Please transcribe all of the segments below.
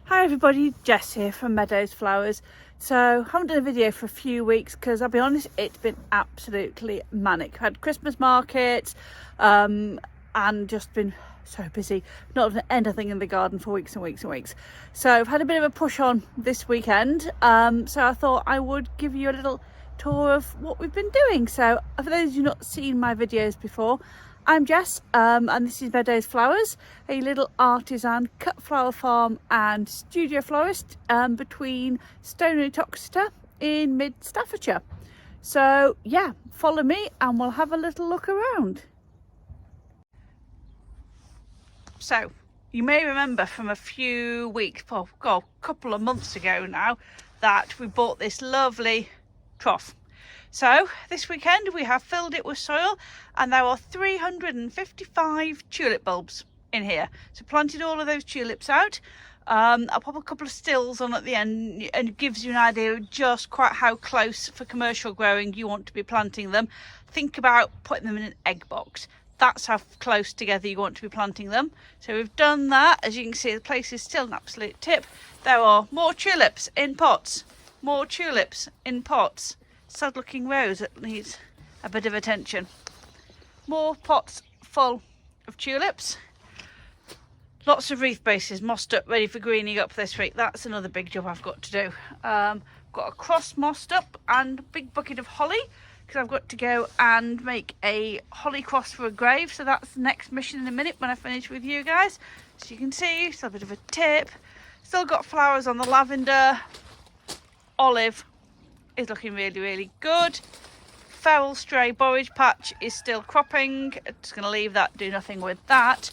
Hi everybody, Jess here from Meadows Flowers. So I haven't done a video for a few weeks because I'll be honest, it's been absolutely manic. I've had Christmas markets and just been so busy, not done anything in the garden for weeks and weeks and weeks. So I've had a bit of a push on this weekend, so I thought I would give you a little tour of what we've been doing. So for those of you not seen my videos before, I'm Jess and this is Meadows Flowers, a little artisan cut flower farm and studio florist between Stone and Uttoxeter in mid Staffordshire. So yeah, follow me and we'll have a little look around. So you may remember from a few weeks, a couple of months ago now, that we bought this lovely trough. So this weekend we have filled it with soil and there are 355 tulip bulbs in here. So planted all of those tulips out. I'll pop a couple of stills on at the end and it gives you an idea of just quite how close for commercial growing you want to be planting them. Think about putting them in an egg box. That's how close together you want to be planting them. So we've done that. As you can see, the place is still an absolute tip. There are more tulips in pots, more tulips in pots. Sad looking rose that needs a bit of attention. More pots full of tulips. Lots of wreath bases mossed up, ready for greening up this week. That's another big job I've got to do. Got a cross mossed up and a big bucket of holly because I've got to go and make a holly cross for a grave. So that's the next mission in a minute when I finish with you guys. So you can see, still a bit of a tip. Still got flowers on the lavender. Olive is looking really good. Feral stray borage patch is still cropping. Just going to leave that, do nothing with that.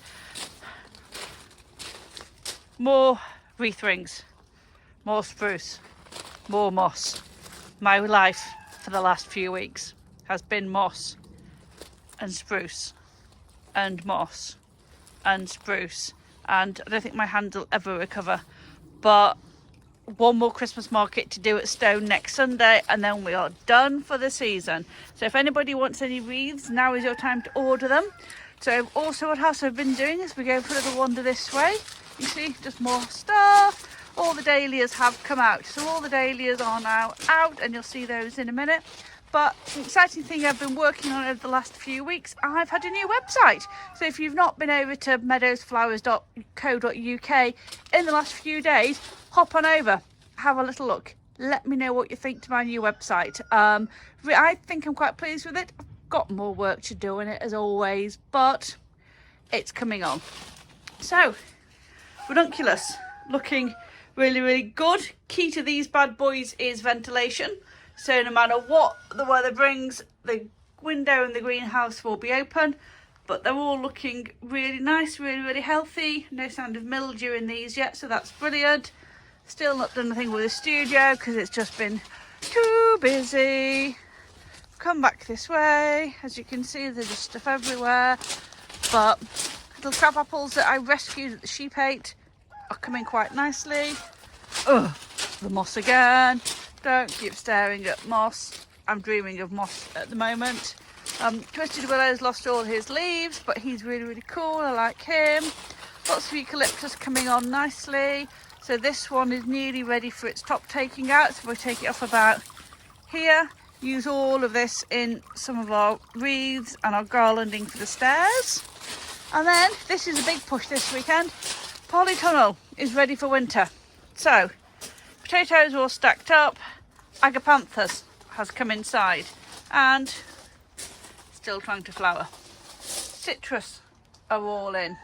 More wreath rings, more spruce, more moss. My life for the last few weeks has been moss and spruce and moss and spruce, and I don't think my hand will ever recover. But one more Christmas market to do at Stone next Sunday and then we are done for the season. So if anybody wants any wreaths, now is your time to order them. So also what else I've been doing is we go for a little wander this way. You see, just more stuff. All the dahlias have come out, so all the dahlias are now out and you'll see those in a minute. But the exciting thing I've been working on over the last few weeks, I've had a new website. So if you've not been over to meadowsflowers.co.uk in the last few days, hop on over, have a little look. Let me know what you think to my new website. I think I'm quite pleased with it. I've got more work to do on it as always, but it's coming on. So, ranunculus, looking really good. Key to these bad boys is ventilation. So no matter what the weather brings, the window in the greenhouse will be open, but they're all looking really nice, really healthy. No sign of mildew in these yet, so that's brilliant. Still not done anything with the studio because it's just been too busy. Come back this way. As you can see, there's just stuff everywhere, but little crab apples that I rescued that the sheep ate are coming quite nicely. Ugh, the moss again. Don't keep staring at moss. I'm dreaming of moss at the moment. Twisted Willow's lost all his leaves, but he's really cool. I like him. Lots of eucalyptus coming on nicely. So this one is nearly ready for its top taking out. So we'll take it off about here. Use all of this in some of our wreaths and our garlanding for the stairs. And then this is a big push this weekend. Polytunnel is ready for winter. So potatoes are all stacked up. Agapanthus has come inside and still trying to flower. Citrus are all in.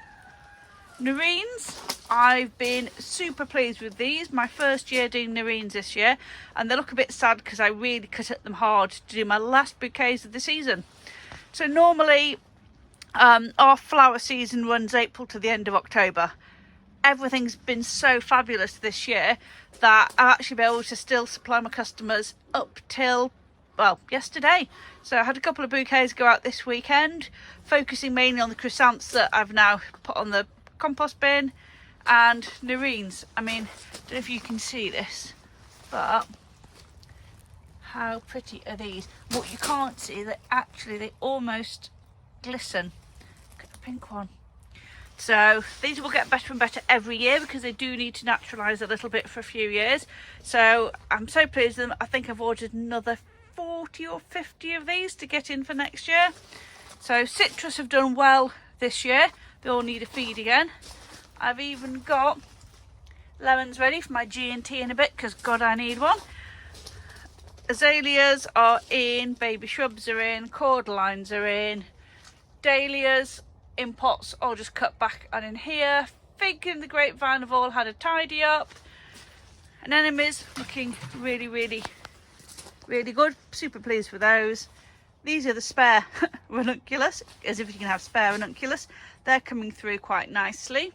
Nerines, I've been super pleased with these. My first year doing nerines this year, and they look a bit sad because I really cut at them hard to do my last bouquets of the season. So normally our flower season runs April to the end of October. Everything's been so fabulous this year that I've actually been able to still supply my customers up till, well, yesterday. So I had a couple of bouquets go out this weekend, focusing mainly on the chrysanthemums that I've now put on the compost bin, and nerines. I mean, I don't know if you can see this, but how pretty are these? What you can't see, they almost glisten. Look at the pink one. So these will get better and better every year because they do need to naturalise a little bit for a few years. So I'm so pleased with them. I think I've ordered another 40 or 50 of these to get in for next year. So citrus have done well this year. They all need a feed again. I've even got lemons ready for my G&T in a bit because God, I need one. Azaleas are in, baby shrubs are in, cordylines are in, dahlias in pots all just cut back and in here. Fig and the grapevine have all had a tidy up. Anemones looking really, really, really good. Super pleased with those. These are the spare ranunculus, as if you can have spare ranunculus. They're coming through quite nicely.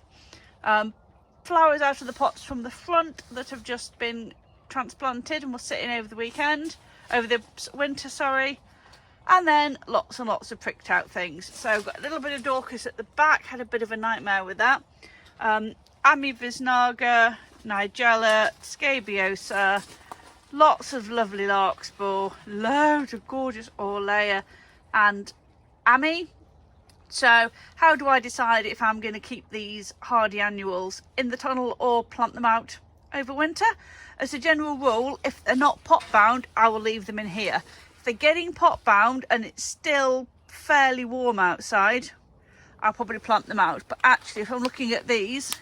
Flowers out of the pots from the front that have just been transplanted and will sit in over the winter, sorry. And then lots and lots of pricked out things. So I've got a little bit of Dorcas at the back, had a bit of a nightmare with that. Amivisnaga, Nigella, Scabiosa, lots of lovely larkspur, loads of gorgeous Orlea and Ami. So how do I decide if I'm going to keep these hardy annuals in the tunnel or plant them out over winter? As a general rule, if they're not pot bound, I will leave them in here. If they're getting pot bound and it's still fairly warm outside, I'll probably plant them out. But actually, if I'm looking at these,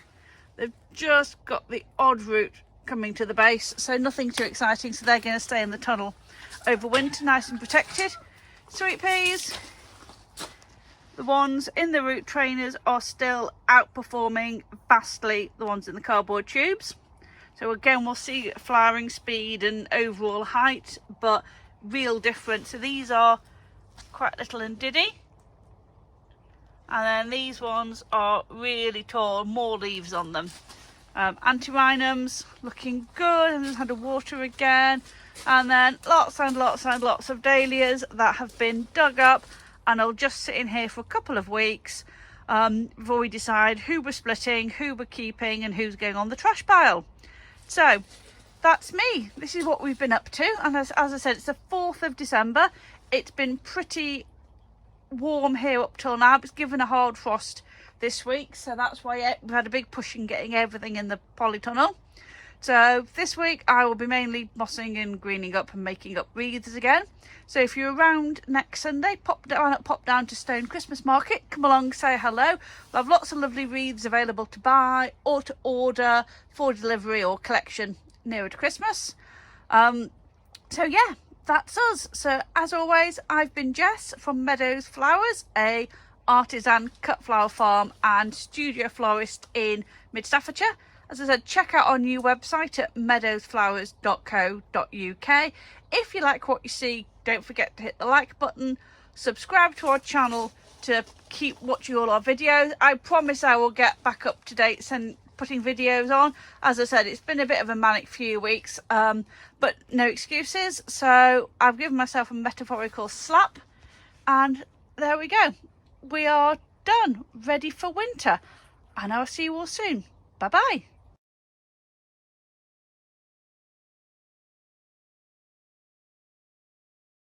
they've just got the odd root coming to the base, so nothing too exciting. So they're going to stay in the tunnel over winter, nice and protected. Sweet peas, the ones in the root trainers are still outperforming vastly the ones in the cardboard tubes. So again, we'll see flowering speed and overall height, but real difference. So these are quite little and diddy, and then these ones are really tall, more leaves on them. Antirrhinums looking good, and had a water again, and then lots and lots and lots of dahlias that have been dug up and I'll just sit in here for a couple of weeks before we decide who we're splitting, who we're keeping and who's going on the trash pile. So that's me. This is what we've been up to, and as I said, it's the 4th of December. It's been pretty warm here up till now. It's given a hard frost this week, so that's why we've had a big push in getting everything in the polytunnel. So this week I will be mainly mossing and greening up and making up wreaths again. So if you're around next Sunday, pop down to Stone Christmas Market, come along, say hello. We'll have lots of lovely wreaths available to buy or to order for delivery or collection nearer to Christmas. So yeah, that's us. So as always, I've been Jess from Meadows Flowers, a artisan cut flower farm and studio florist in mid Staffordshire. As I said, check out our new website at meadowsflowers.co.uk. If you like what you see, don't forget to hit the like button, subscribe to our channel to keep watching all our videos. I promise I will get back up to date and putting videos on. As I said, it's been a bit of a manic few weeks, but no excuses. So I've given myself a metaphorical slap, and there we go. We are done, ready for winter, and I'll see you all soon. Bye bye.